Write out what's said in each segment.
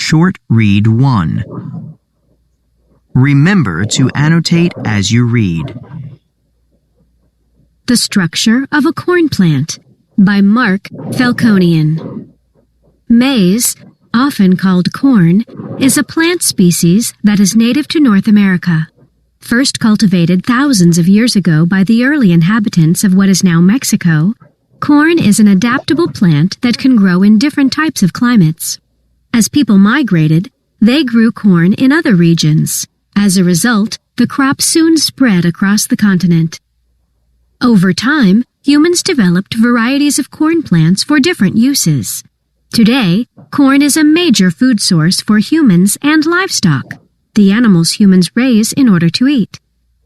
Short Read 1. Remember to annotate as you read. The Structure of a Corn Plant by Mark Falconian. Maize, often called corn, is a plant species that is native to North America. First cultivated thousands of years ago by the early inhabitants of what is now Mexico, corn is an adaptable plant that can grow in different types of climates. As people migrated, they grew corn in other regions. As a result, the crop soon spread across the continent. Over time, humans developed varieties of corn plants for different uses. Today, corn is a major food source for humans and livestock, the animals humans raise in order to eat.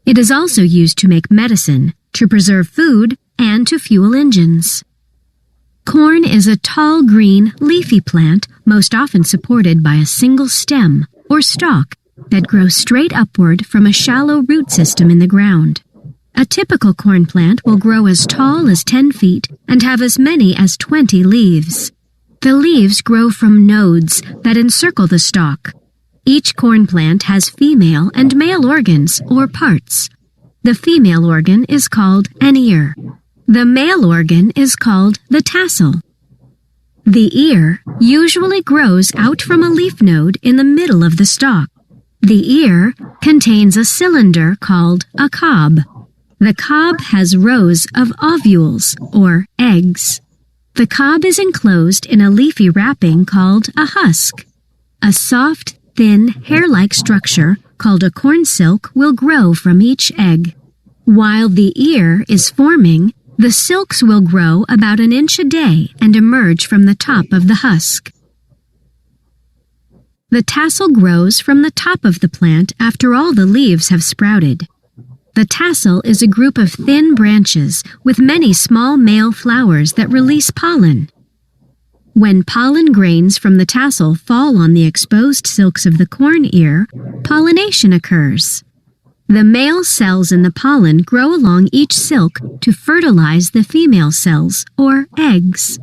It is also used to make medicine, to preserve food, and to fuel engines. Corn is a tall, green, leafy plant most often supported by a single stem, or stalk, that grows straight upward from a shallow root system in the ground. A typical corn plant will grow as tall as 10 feet and have as many as 20 leaves. The leaves grow from nodes that encircle the stalk. Each corn plant has female and male organs, or parts. The female organ is called an ear. The male organ is called the tassel. The ear usually grows out from a leaf node in the middle of the stalk. The ear contains a cylinder called a cob. The cob has rows of ovules, or eggs. The cob is enclosed in a leafy wrapping called a husk. A soft, thin, hair-like structure called a corn silk will grow from each egg. While the ear is forming, the silks will grow about an inch a day and emerge from the top of the husk. The tassel grows from the top of the plant after all the leaves have sprouted. The tassel is a group of thin branches with many small male flowers that release pollen. When pollen grains from the tassel fall on the exposed silks of the corn ear, pollination occurs. The male cells in the pollen grow along each silk to fertilize the female cells, or eggs.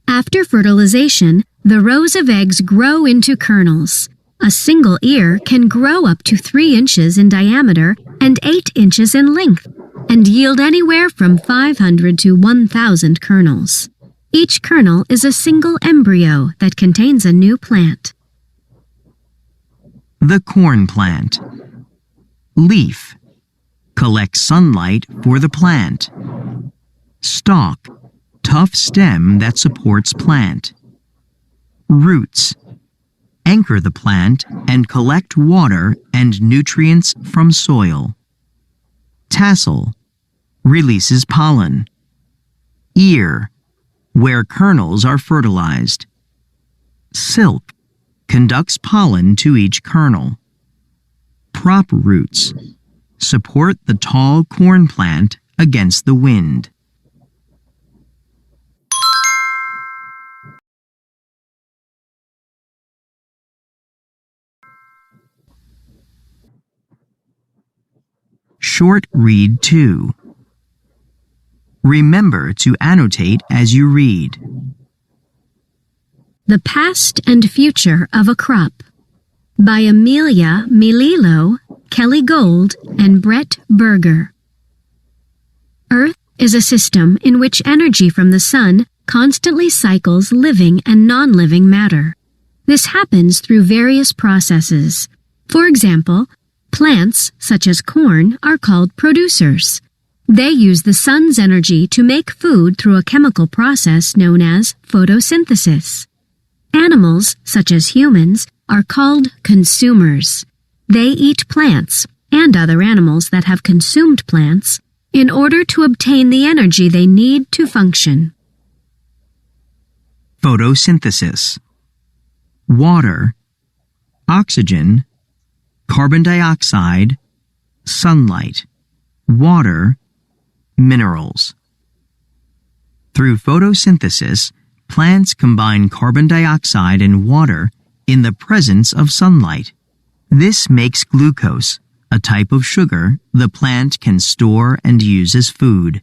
After fertilization, the rows of eggs grow into kernels. A single ear can grow up to 3 inches in diameter and 8 inches in length, and yield anywhere from 500 to 1,000 kernels. Each kernel is a single embryo that contains a new plant. The corn plant. Leaf. Collects sunlight for the plant. Stalk. Tough stem that supports plant. Roots. Anchor the plant and collect water and nutrients from soil. Tassel. Releases pollen. Ear. Where kernels are fertilized. Silk. Conducts pollen to each kernel. Prop roots. Support the tall corn plant against the wind. Short Read 2. Remember to annotate as you read. The Past and Future of a Crop by Amelia Melillo, Kelly Gold, and Brett Berger. Earth is a system in which energy from the sun constantly cycles living and non-living matter. This happens through various processes. For example, plants, such as corn, are called producers. They use the sun's energy to make food through a chemical process known as photosynthesis. Animals, such as humans, are called consumers. They eat plants, and other animals that have consumed plants, in order to obtain the energy they need to function. Photosynthesis. Water, oxygen, carbon dioxide, sunlight, water, minerals. Through photosynthesis, plants combine carbon dioxide and water in the presence of sunlight. This makes glucose, a type of sugar the plant can store and use as food.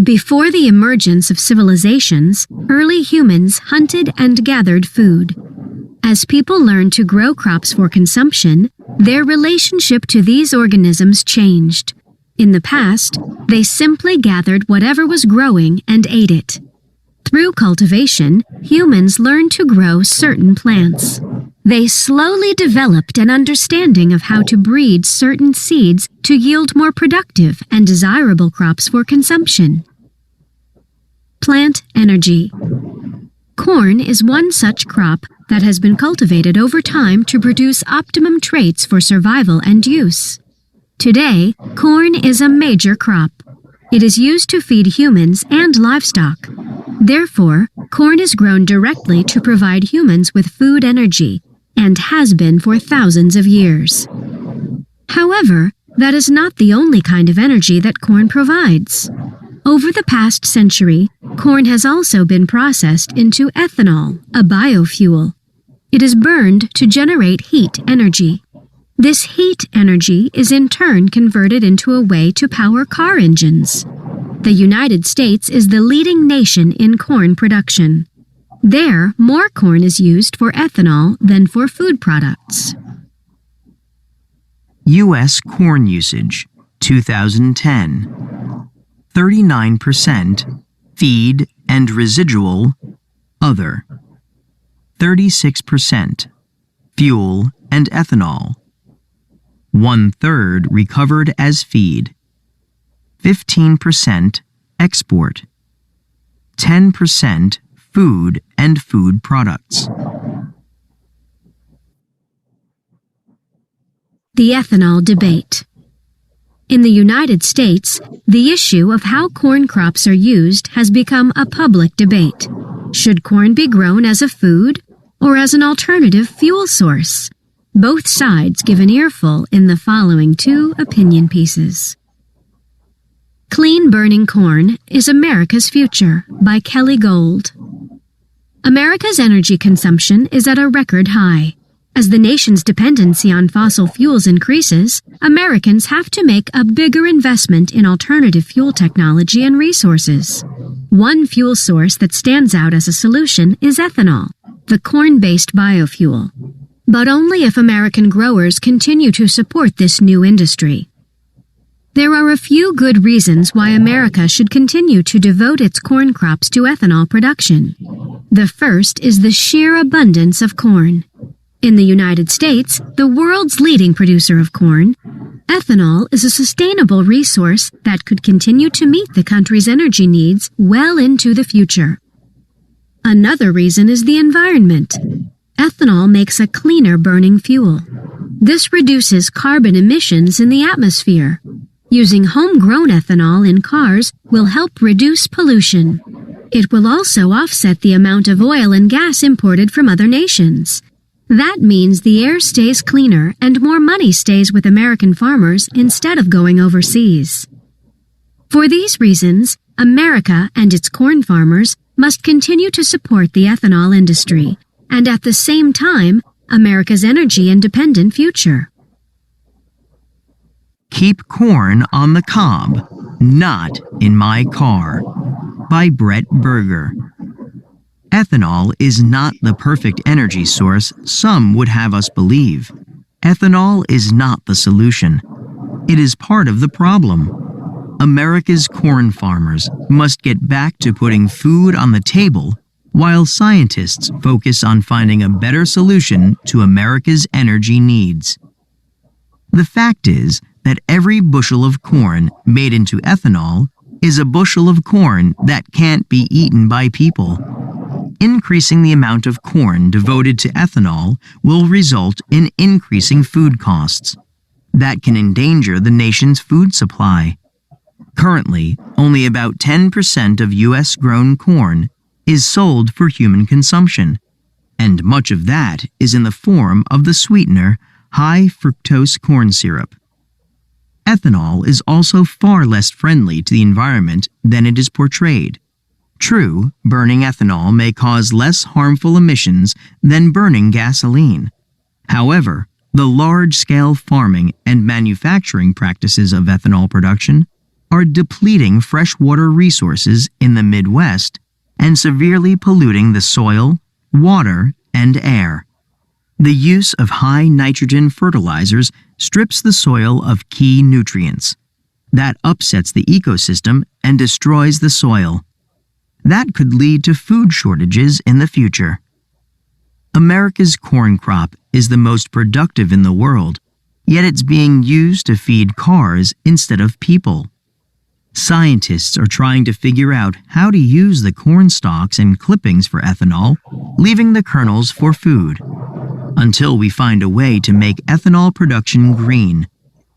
Before the emergence of civilizations, early humans hunted and gathered food. As people learned to grow crops for consumption, their relationship to these organisms changed. In the past, they simply gathered whatever was growing and ate it. Through cultivation, humans learned to grow certain plants. They slowly developed an understanding of how to breed certain seeds to yield more productive and desirable crops for consumption. Plant energy. Corn is one such crop that has been cultivated over time to produce optimum traits for survival and use. Today, corn is a major crop. It is used to feed humans and livestock. Therefore, corn is grown directly to provide humans with food energy, and has been for thousands of years. However, that is not the only kind of energy that corn provides. Over the past century, corn has also been processed into ethanol, a biofuel. It is burned to generate heat energy. This heat energy is in turn converted into a way to power car engines. The United States is the leading nation in corn production. There, more corn is used for ethanol than for food products. U.S. corn usage, 2010. 39% feed and residual, other. 36% fuel and ethanol. 1/3 recovered as feed. 15% export. 10% food and food products. The ethanol debate. In the United States, the issue of how corn crops are used has become a public debate. Should corn be grown as a food or as an alternative fuel source? Both sides give an earful in the following two opinion pieces. Clean Burning Corn is America's Future by Kelly Gold. America's energy consumption is at a record high. As the nation's dependency on fossil fuels increases, Americans have to make a bigger investment in alternative fuel technology and resources. One fuel source that stands out as a solution is ethanol, the corn-based biofuel. But only if American growers continue to support this new industry. There are a few good reasons why America should continue to devote its corn crops to ethanol production. The first is the sheer abundance of corn. In the United States, the world's leading producer of corn, ethanol is a sustainable resource that could continue to meet the country's energy needs well into the future. Another reason is the environment. Ethanol makes a cleaner burning fuel. This reduces carbon emissions in the atmosphere. Using homegrown ethanol in cars will help reduce pollution. It will also offset the amount of oil and gas imported from other nations. That means the air stays cleaner and more money stays with American farmers instead of going overseas. For these reasons, America and its corn farmers must continue to support the ethanol industry and at the same time, America's energy-independent future. Keep corn on the cob, not in my car, by Brett Berger. Ethanol is not the perfect energy source some would have us believe. Ethanol is not the solution. It is part of the problem. America's corn farmers must get back to putting food on the table while scientists focus on finding a better solution to America's energy needs. The fact is that every bushel of corn made into ethanol is a bushel of corn that can't be eaten by people. Increasing the amount of corn devoted to ethanol will result in increasing food costs. That can endanger the nation's food supply. Currently, only about 10% of U.S.-grown corn is sold for human consumption, and much of that is in the form of the sweetener high-fructose corn syrup. Ethanol is also far less friendly to the environment than it is portrayed. True, burning ethanol may cause less harmful emissions than burning gasoline. However, the large-scale farming and manufacturing practices of ethanol production are depleting freshwater resources in the Midwest and severely polluting the soil, water, and air. The use of high nitrogen fertilizers strips the soil of key nutrients. That upsets the ecosystem and destroys the soil. That could lead to food shortages in the future. America's corn crop is the most productive in the world, yet it's being used to feed cars instead of people. Scientists are trying to figure out how to use the corn stalks and clippings for ethanol, leaving the kernels for food. Until we find a way to make ethanol production green,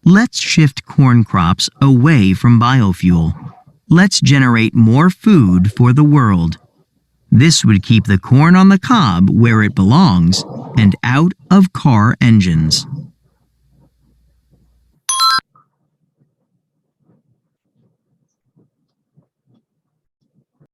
let's shift corn crops away from biofuel. Let's generate more food for the world. This would keep the corn on the cob where it belongs and out of car engines.